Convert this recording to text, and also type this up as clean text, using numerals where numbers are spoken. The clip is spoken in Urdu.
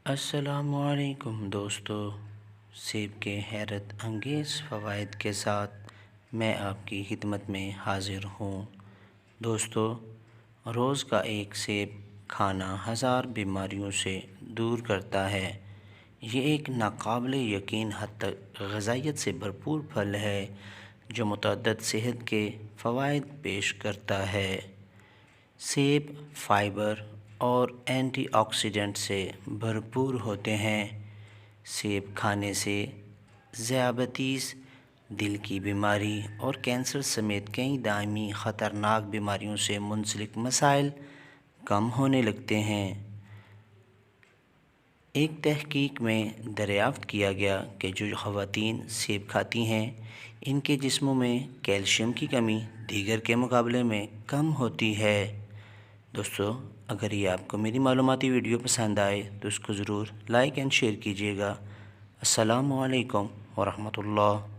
السلام علیکم دوستو، سیب کے حیرت انگیز فوائد کے ساتھ میں آپ کی خدمت میں حاضر ہوں۔ دوستو، روز کا ایک سیب کھانا 1000 بیماریوں سے دور کرتا ہے۔ یہ ایک ناقابل یقین حد تک غذائیت سے بھرپور پھل ہے جو متعدد صحت کے فوائد پیش کرتا ہے۔ سیب فائبر اور اینٹی آکسیڈنٹ سے بھرپور ہوتے ہیں۔ سیب کھانے سے ذیابیطس، دل کی بیماری اور کینسر سمیت کئی دائمی خطرناک بیماریوں سے منسلک مسائل کم ہونے لگتے ہیں۔ ایک تحقیق میں دریافت کیا گیا کہ جو خواتین سیب کھاتی ہیں ان کے جسموں میں کیلشیم کی کمی دیگر کے مقابلے میں کم ہوتی ہے۔ دوستو، اگر یہ آپ کو میری معلوماتی ویڈیو پسند آئے تو اس کو ضرور لائک اینڈ شیئر کیجیے گا۔ السلام علیکم ورحمۃ اللہ۔